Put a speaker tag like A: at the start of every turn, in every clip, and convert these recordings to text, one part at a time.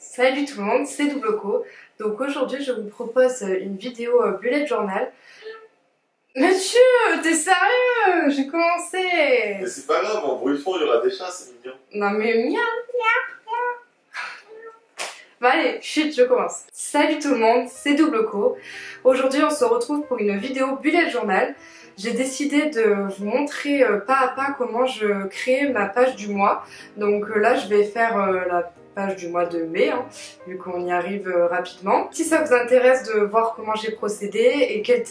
A: Salut tout le monde, c'est Doubleco. Donc aujourd'hui je vous propose une vidéo bullet journal. Monsieur, t'es sérieux? J'ai commencé.
B: Mais c'est pas grave, en bruit de fond il y aura des chats, c'est mignon.
A: Non mais miaou, miaou. Bon allez, chut, je commence. Salut tout le monde, c'est Doubleco. Aujourd'hui on se retrouve pour une vidéo bullet journal. J'ai décidé de vous montrer pas à pas comment je crée ma page du mois. Donc là je vais faire la page du mois de mai, hein, vu qu'on y arrive rapidement. Si ça vous intéresse de voir comment j'ai procédé et quel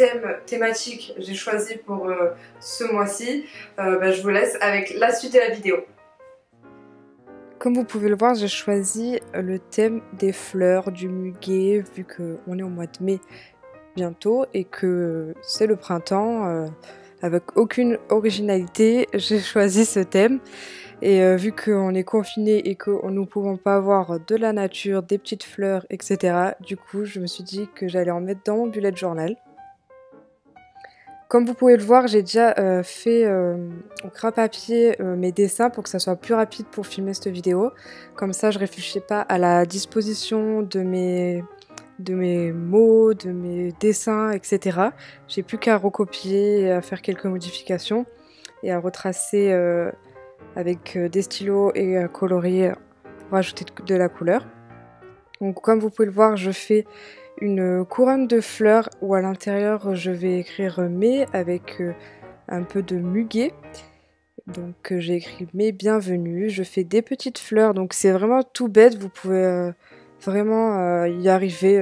A: thématique j'ai choisi pour ce mois-ci, je vous laisse avec la suite de la vidéo. Comme vous pouvez le voir, j'ai choisi le thème des fleurs, du muguet, vu qu'on est au mois de mai bientôt et que c'est le printemps, avec aucune originalité, j'ai choisi ce thème. Et vu qu'on est confiné et que nous ne pouvons pas avoir de la nature, des petites fleurs, etc. Du coup, je me suis dit que j'allais en mettre dans mon bullet journal. Comme vous pouvez le voir, j'ai déjà fait au crayon à papier mes dessins pour que ça soit plus rapide pour filmer cette vidéo. Comme ça, je ne réfléchis pas à la disposition de mes mots, de mes dessins, etc. J'ai plus qu'à recopier, à faire quelques modifications et à retracer avec des stylos et colorier pour ajouter de la couleur. Donc comme vous pouvez le voir, je fais une couronne de fleurs où à l'intérieur je vais écrire mai avec un peu de muguet. Donc j'ai écrit mai bienvenue. Je fais des petites fleurs, donc c'est vraiment tout bête, vous pouvez vraiment y arriver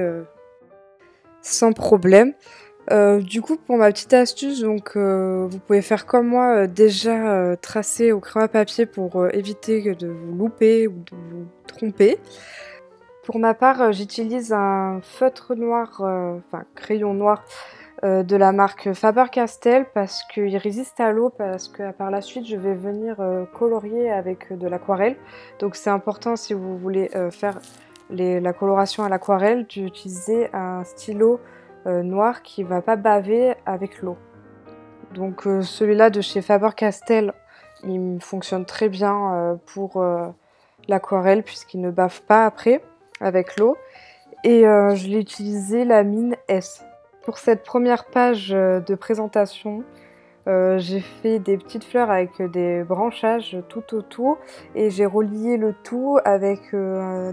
A: sans problème. Du coup, pour ma petite astuce, donc vous pouvez faire comme moi, déjà tracer au crayon à papier pour éviter de vous louper ou de vous tromper. Pour ma part, j'utilise un feutre noir, enfin crayon noir de la marque Faber-Castell parce qu'il résiste à l'eau, parce que par la suite je vais venir colorier avec de l'aquarelle. Donc c'est important si vous voulez faire la coloration à l'aquarelle d'utiliser un stylo noir qui va pas baver avec l'eau. Donc celui-là de chez Faber-Castell, il fonctionne très bien pour l'aquarelle puisqu'il ne bave pas après avec l'eau. Et je l'ai utilisé la mine S. Pour cette première page de présentation, j'ai fait des petites fleurs avec des branchages tout autour et j'ai relié le tout avec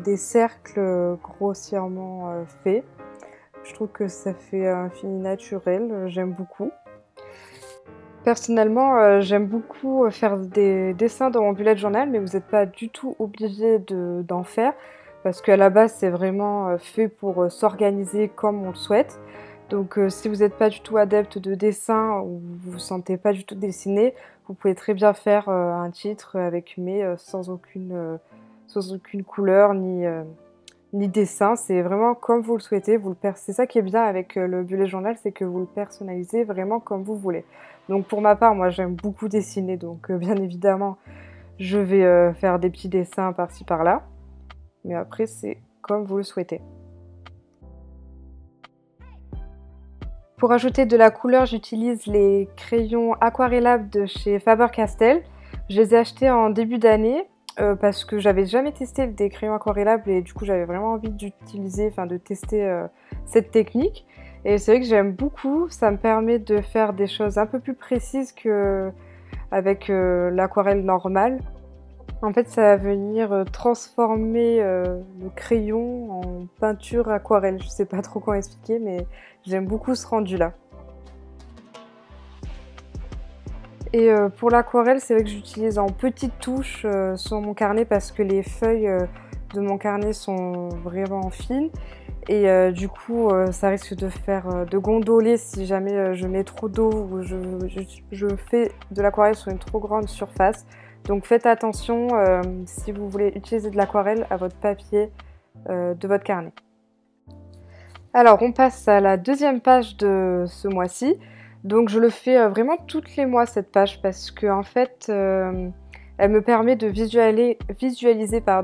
A: des cercles grossièrement faits. Je trouve que ça fait un fini naturel, j'aime beaucoup. Personnellement, j'aime beaucoup faire des dessins dans mon bullet journal, mais vous n'êtes pas du tout obligé d'en faire, parce qu'à la base, c'est vraiment fait pour s'organiser comme on le souhaite. Donc si vous n'êtes pas du tout adepte de dessin ou vous ne vous sentez pas du tout dessiner, vous pouvez très bien faire un titre avec mai sans aucune couleur ni dessin, c'est vraiment comme vous le souhaitez. C'est ça qui est bien avec le bullet journal, c'est que vous le personnalisez vraiment comme vous voulez. Donc pour ma part, moi j'aime beaucoup dessiner, donc bien évidemment je vais faire des petits dessins par-ci par-là. Mais après c'est comme vous le souhaitez. Pour ajouter de la couleur, j'utilise les crayons aquarellables de chez Faber-Castell. Je les ai achetés en début d'année. Parce que j'avais jamais testé des crayons aquarellables et du coup j'avais vraiment envie de tester cette technique. Et c'est vrai que j'aime beaucoup, ça me permet de faire des choses un peu plus précises qu'avec l'aquarelle normale. En fait ça va venir transformer le crayon en peinture aquarelle. Je sais pas trop comment expliquer, mais j'aime beaucoup ce rendu là. Et pour l'aquarelle, c'est vrai que j'utilise en petites touches sur mon carnet parce que les feuilles de mon carnet sont vraiment fines. Et du coup, ça risque de gondoler si jamais je mets trop d'eau ou je fais de l'aquarelle sur une trop grande surface. Donc faites attention si vous voulez utiliser de l'aquarelle à votre papier de votre carnet. Alors, on passe à la deuxième page de ce mois-ci. Donc je le fais vraiment tous les mois cette page parce que en fait elle me permet de visualiser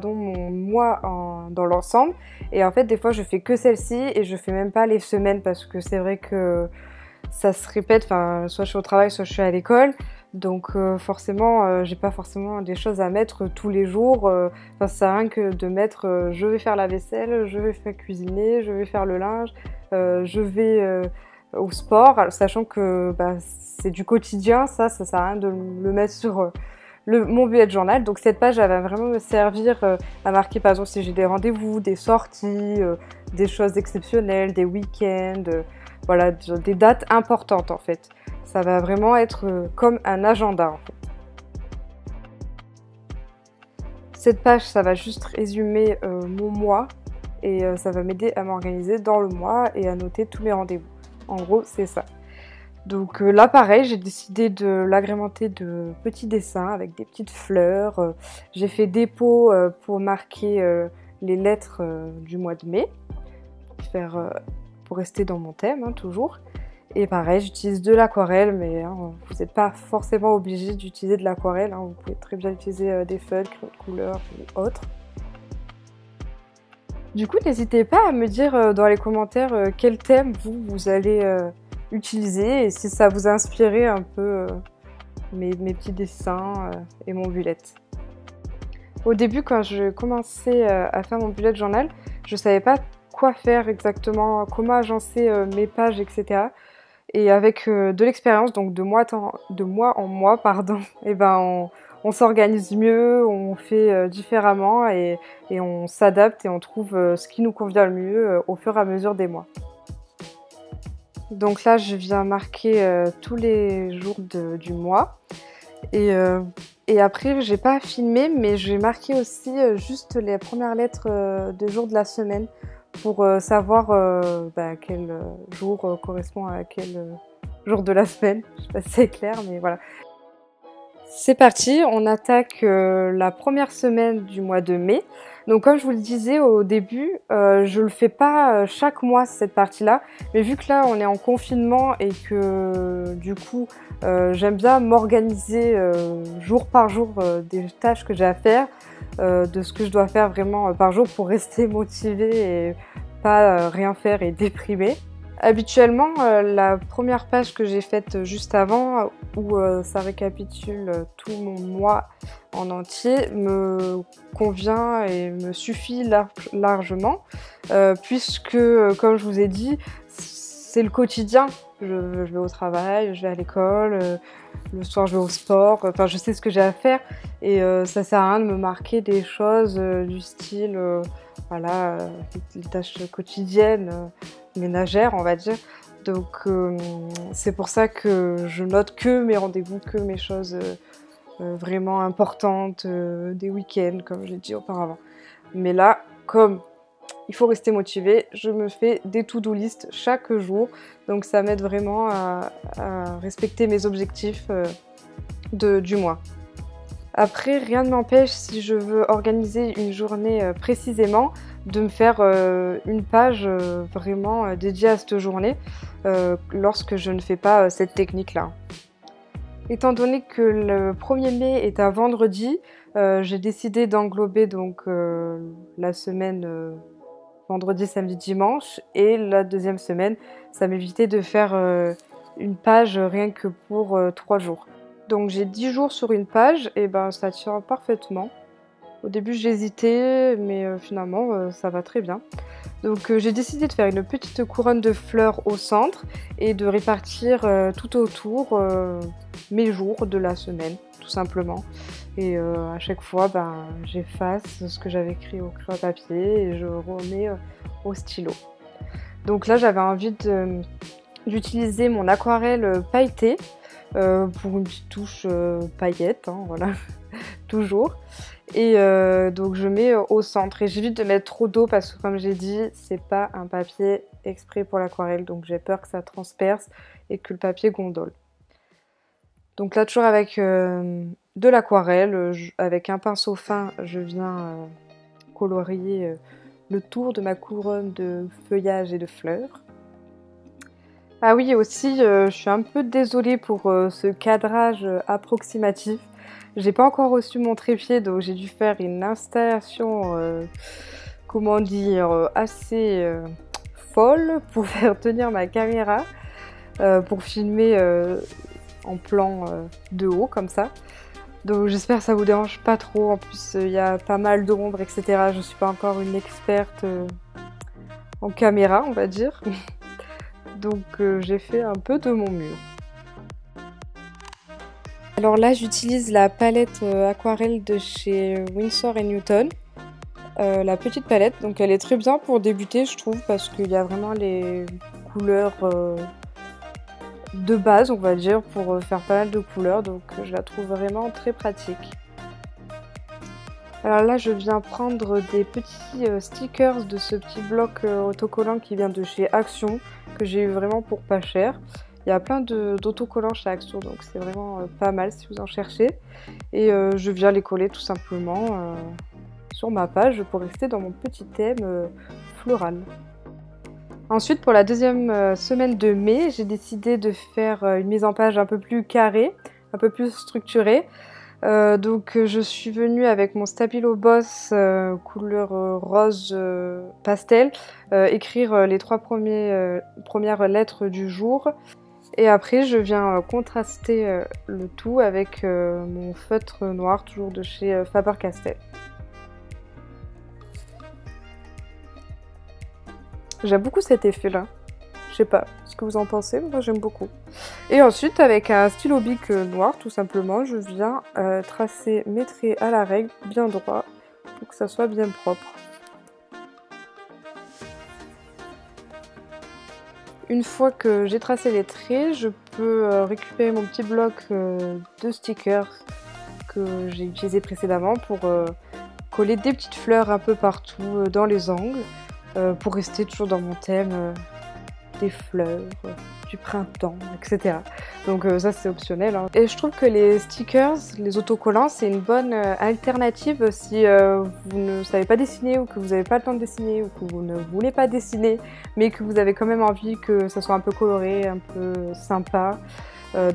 A: mon mois dans l'ensemble. Et en fait des fois je fais que celle-ci et je fais même pas les semaines parce que c'est vrai que ça se répète, soit je suis au travail, soit je suis à l'école. Donc forcément, j'ai pas forcément des choses à mettre tous les jours. Enfin, ça sert à rien que de mettre je vais faire la vaisselle, je vais faire cuisiner, je vais faire le linge, je vais au sport, sachant que bah, c'est du quotidien, ça sert à rien de le mettre sur mon bullet journal. Donc cette page, elle va vraiment me servir à marquer par exemple si j'ai des rendez-vous, des sorties, des choses exceptionnelles, des week-ends, voilà, des dates importantes en fait. Ça va vraiment être comme un agenda en fait. Cette page, ça va juste résumer mon mois et ça va m'aider à m'organiser dans le mois et à noter tous mes rendez-vous. En gros, c'est ça. Donc là, pareil, j'ai décidé de l'agrémenter de petits dessins avec des petites fleurs. J'ai fait des pots pour marquer les lettres du mois de mai, pour rester dans mon thème, hein, toujours. Et pareil, j'utilise de l'aquarelle, mais hein, vous n'êtes pas forcément obligé d'utiliser de l'aquarelle. Hein, vous pouvez très bien utiliser des feutres, couleurs ou autres. Du coup, n'hésitez pas à me dire dans les commentaires quel thème vous allez utiliser et si ça vous a inspiré un peu mes petits dessins et mon bullet. Au début, quand je commençais à faire mon bullet journal, je savais pas quoi faire exactement, comment agencer mes pages, etc. Et avec de l'expérience, donc de mois en mois, pardon, et ben on s'organise mieux, on fait différemment et on s'adapte et on trouve ce qui nous convient le mieux au fur et à mesure des mois. Donc là, je viens marquer tous les jours du mois. Et après, j'ai pas filmé, mais j'ai marqué aussi juste les premières lettres des jours de la semaine pour savoir quel jour correspond à quel jour de la semaine. Je sais pas si c'est clair, mais voilà. C'est parti, on attaque la première semaine du mois de mai. Donc comme je vous le disais au début, je le fais pas chaque mois cette partie-là, mais vu que là on est en confinement et que du coup j'aime bien m'organiser jour par jour des tâches que j'ai à faire, de ce que je dois faire vraiment par jour pour rester motivée et pas rien faire et déprimer. Habituellement, la première page que j'ai faite juste avant, où ça récapitule tout mon mois en entier, me convient et me suffit largement, puisque, comme je vous ai dit, c'est le quotidien. Je vais au travail, je vais à l'école, le soir je vais au sport, enfin je sais ce que j'ai à faire, et ça sert à rien de me marquer des choses du style, voilà, les tâches quotidiennes, ménagères, on va dire. Donc c'est pour ça que je note que mes rendez-vous, que mes choses vraiment importantes, des week-ends, comme j'ai dit auparavant. Mais là, comme il faut rester motivé, je me fais des to-do list chaque jour. Donc ça m'aide vraiment à respecter mes objectifs du mois. Après, rien ne m'empêche, si je veux organiser une journée précisément, de me faire une page vraiment dédiée à cette journée lorsque je ne fais pas cette technique-là. Étant donné que le 1er mai est un vendredi, j'ai décidé d'englober donc la semaine vendredi, samedi, dimanche, et la deuxième semaine, ça m'évitait de faire une page rien que pour 3 jours. Donc j'ai 10 jours sur une page, et ben ça tient parfaitement. Au début j'hésitais, mais finalement ça va très bien. Donc j'ai décidé de faire une petite couronne de fleurs au centre et de répartir tout autour mes jours de la semaine, tout simplement. Et à chaque fois, j'efface ce que j'avais écrit au crayon à papier et je remets au stylo. Donc là, j'avais envie d'utiliser mon aquarelle pailletée pour une petite touche paillette, hein, voilà, toujours. Et donc je mets au centre et j'évite de mettre trop d'eau parce que comme j'ai dit, c'est pas un papier exprès pour l'aquarelle, donc j'ai peur que ça transperce et que le papier gondole. Donc là, toujours avec de l'aquarelle, avec un pinceau fin, je viens colorier le tour de ma couronne de feuillage et de fleurs. Ah oui, aussi, je suis un peu désolée pour ce cadrage approximatif. J'ai pas encore reçu mon trépied, donc j'ai dû faire une installation, comment dire, assez folle pour faire tenir ma caméra, pour filmer en plan de haut comme ça. Donc j'espère que ça vous dérange pas trop. En plus il y a pas mal d'ombre, etc. Je suis pas encore une experte en caméra, on va dire. Donc j'ai fait un peu de mon mieux. Alors là j'utilise la palette aquarelle de chez Winsor & Newton. La petite palette, donc elle est très bien pour débuter je trouve, parce qu'il y a vraiment les couleurs de base on va dire, pour faire pas mal de couleurs, donc je la trouve vraiment très pratique. Alors là je viens prendre des petits stickers de ce petit bloc autocollant qui vient de chez Action, que j'ai eu vraiment pour pas cher. Il y a plein d'autocollants chez Action, donc c'est vraiment pas mal si vous en cherchez. Et je viens les coller tout simplement sur ma page pour rester dans mon petit thème floral. Ensuite, pour la deuxième semaine de mai, j'ai décidé de faire une mise en page un peu plus carrée, un peu plus structurée. Donc je suis venue avec mon Stabilo Boss couleur rose pastel, écrire les 3 premières lettres du jour. Et après je viens contraster le tout avec mon feutre noir, toujours de chez Faber-Castell. J'aime beaucoup cet effet là. Je sais pas ce que vous en pensez, moi j'aime beaucoup. Et ensuite avec un stylo bic noir tout simplement, je viens tracer mes traits à la règle, bien droit, pour que ça soit bien propre. Une fois que j'ai tracé les traits, je peux récupérer mon petit bloc de stickers que j'ai utilisé précédemment pour coller des petites fleurs un peu partout dans les angles, pour rester toujours dans mon thème des fleurs, du printemps, etc. Donc ça c'est optionnel, hein. Et je trouve que les stickers, les autocollants, c'est une bonne alternative si vous ne savez pas dessiner, ou que vous n'avez pas le temps de dessiner, ou que vous ne voulez pas dessiner, mais que vous avez quand même envie que ça soit un peu coloré, un peu sympa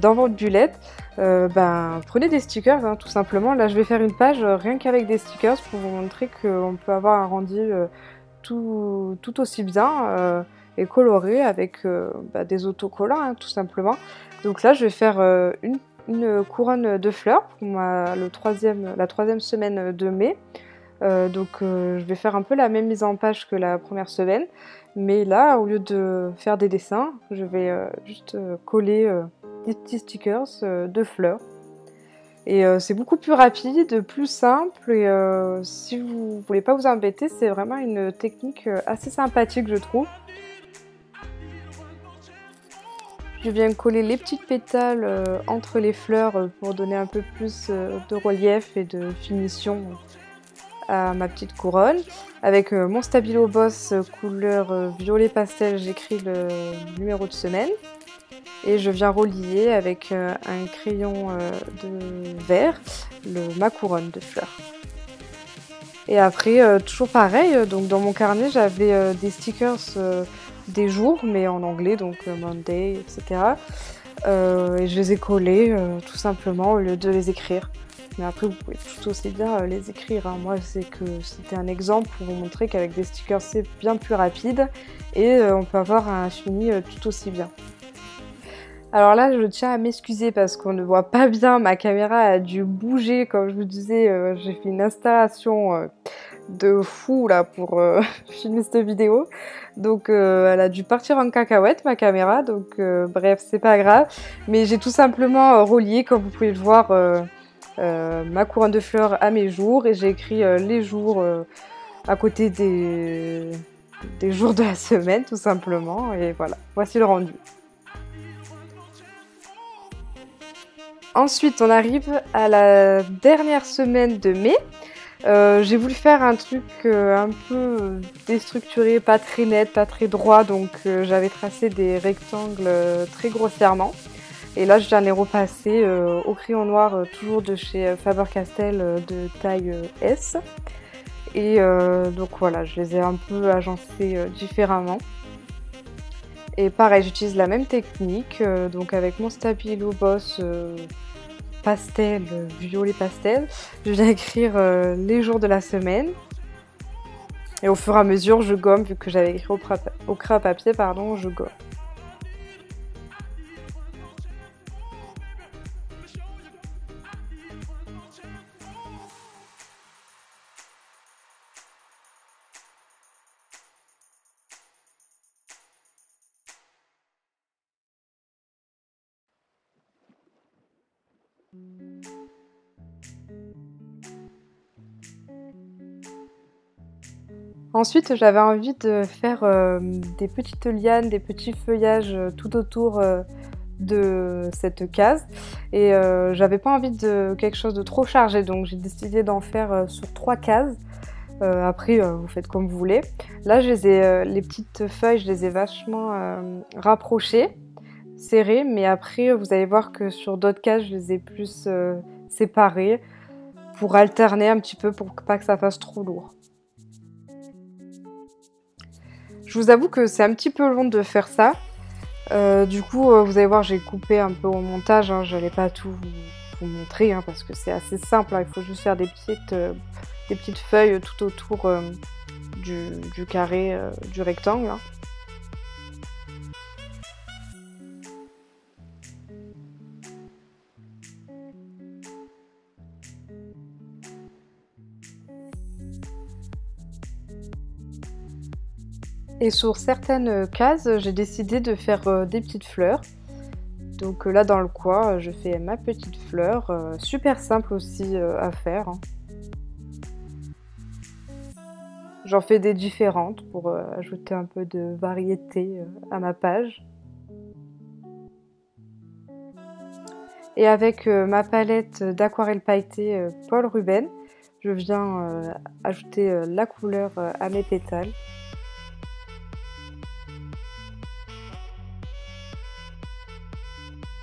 A: dans votre bullette. Prenez des stickers, hein, tout simplement. Là je vais faire une page rien qu'avec des stickers pour vous montrer qu'on peut avoir un rendu tout aussi bien et coloré avec des autocollants, hein, tout simplement. Donc là je vais faire une couronne de fleurs pour la troisième semaine de mai. Je vais faire un peu la même mise en page que la première semaine, mais là au lieu de faire des dessins, je vais juste coller des petits stickers de fleurs. Et c'est beaucoup plus rapide, plus simple, et si vous voulez pas vous embêter, c'est vraiment une technique assez sympathique je trouve. Je viens coller les petites pétales entre les fleurs pour donner un peu plus de relief et de finition à ma petite couronne. Avec mon Stabilo Boss couleur violet pastel, j'écris le numéro de semaine. Et je viens relier avec un crayon de verre ma couronne de fleurs. Et après, toujours pareil, donc dans mon carnet j'avais des stickers des jours, mais en anglais, donc Monday, etc. Et je les ai collés tout simplement au lieu de les écrire. Mais après vous pouvez tout aussi bien les écrire, hein. Moi c'était un exemple pour vous montrer qu'avec des stickers c'est bien plus rapide et on peut avoir un fini tout aussi bien. Alors là je tiens à m'excuser parce qu'on ne voit pas bien, ma caméra a dû bouger, comme je vous disais, j'ai fait une installation de fou là pour filmer cette vidéo, donc elle a dû partir en cacahuète ma caméra, donc bref c'est pas grave, mais j'ai tout simplement relié, comme vous pouvez le voir, ma couronne de fleurs à mes jours, et j'ai écrit les jours à côté des jours de la semaine tout simplement, et voilà, voici le rendu. Ensuite on arrive à la dernière semaine de mai. J'ai voulu faire un truc un peu déstructuré, pas très net, pas très droit, donc j'avais tracé des rectangles très grossièrement. Et là je viens les repasser au crayon noir, toujours de chez Faber-Castell, de taille S. Et donc voilà, je les ai un peu agencés différemment. Et pareil, j'utilise la même technique, donc avec mon Stabilo Boss pastel, violet pastel, je viens écrire les jours de la semaine. Et au fur et à mesure, je gomme, vu que j'avais écrit au crayon à papier, pardon, je gomme. Ensuite, j'avais envie de faire des petites lianes, des petits feuillages tout autour de cette case. Et j'avais pas envie de quelque chose de trop chargé, donc j'ai décidé d'en faire sur 3 cases. Après, vous faites comme vous voulez. Là, les petites feuilles, je les ai vachement rapprochées, serrées, mais après, vous allez voir que sur d'autres cases, je les ai plus séparées pour alterner un petit peu, pour pas que ça fasse trop lourd. Je vous avoue que c'est un petit peu long de faire ça. Du coup, vous allez voir, j'ai coupé un peu au montage, hein, je n'allais pas tout vous montrer, hein, parce que c'est assez simple, hein, il faut juste faire des petites feuilles tout autour du carré, du rectangle. Hein. Et sur certaines cases, j'ai décidé de faire des petites fleurs. Donc là dans le coin, je fais ma petite fleur, super simple aussi à faire. Hein. J'en fais des différentes pour ajouter un peu de variété à ma page. Et avec ma palette d'aquarelle pailletée Paul Ruben, je viens ajouter la couleur à mes pétales.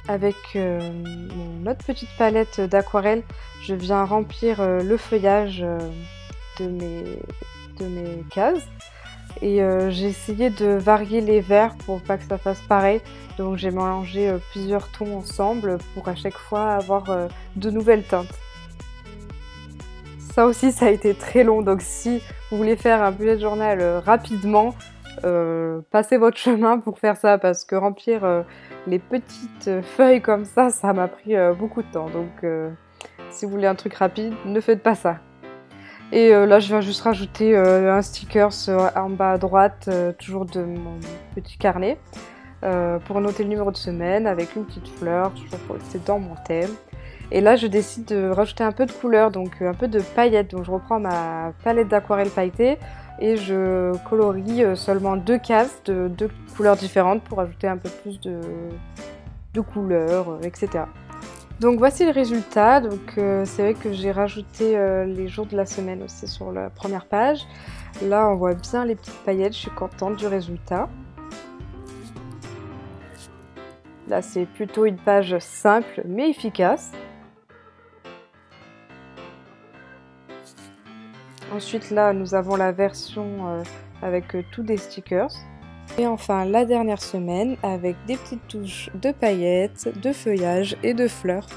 A: Avec mon autre petite palette d'aquarelle, je viens remplir le feuillage de mes cases. Et j'ai essayé de varier les verts pour pas que ça fasse pareil. Donc j'ai mélangé plusieurs tons ensemble pour à chaque fois avoir de nouvelles teintes. Ça aussi, ça a été très long. Donc si vous voulez faire un bullet journal rapidement, passez votre chemin pour faire ça, parce que remplir les petites feuilles comme ça m'a pris beaucoup de temps. Donc si vous voulez un truc rapide, ne faites pas ça. Et là je viens juste rajouter un sticker en bas à droite, toujours de mon petit carnet, pour noter le numéro de semaine avec une petite fleur, toujours pour rester dans mon thème. Et là je décide de rajouter un peu de couleur, donc un peu de paillettes. Donc je reprends ma palette d'aquarelle pailletée et je colorie seulement 2 cases de 2 couleurs différentes pour ajouter un peu plus de couleurs, etc. Donc voici le résultat. Donc c'est vrai que j'ai rajouté les jours de la semaine aussi sur la première page. Là on voit bien les petites paillettes, je suis contente du résultat. Là c'est plutôt une page simple mais efficace. Ensuite là nous avons la version avec tous des stickers. Et enfin la dernière semaine avec des petites touches de paillettes, de feuillage et de fleurs.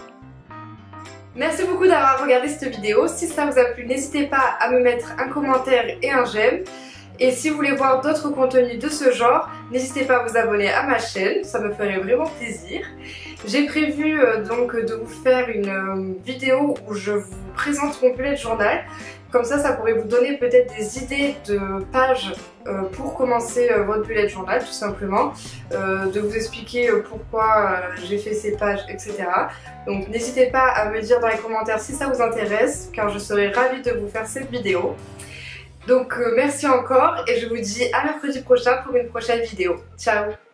A: Merci beaucoup d'avoir regardé cette vidéo. Si ça vous a plu, n'hésitez pas à me mettre un commentaire et un j'aime. Et si vous voulez voir d'autres contenus de ce genre, n'hésitez pas à vous abonner à ma chaîne, ça me ferait vraiment plaisir. J'ai prévu donc de vous faire une vidéo où je vous présente mon bullet journal. Comme ça pourrait vous donner peut-être des idées de pages pour commencer votre bullet journal, tout simplement. De vous expliquer pourquoi j'ai fait ces pages, etc. Donc n'hésitez pas à me dire dans les commentaires si ça vous intéresse, car je serai ravie de vous faire cette vidéo. Donc merci encore et je vous dis à mercredi prochain pour une prochaine vidéo. Ciao!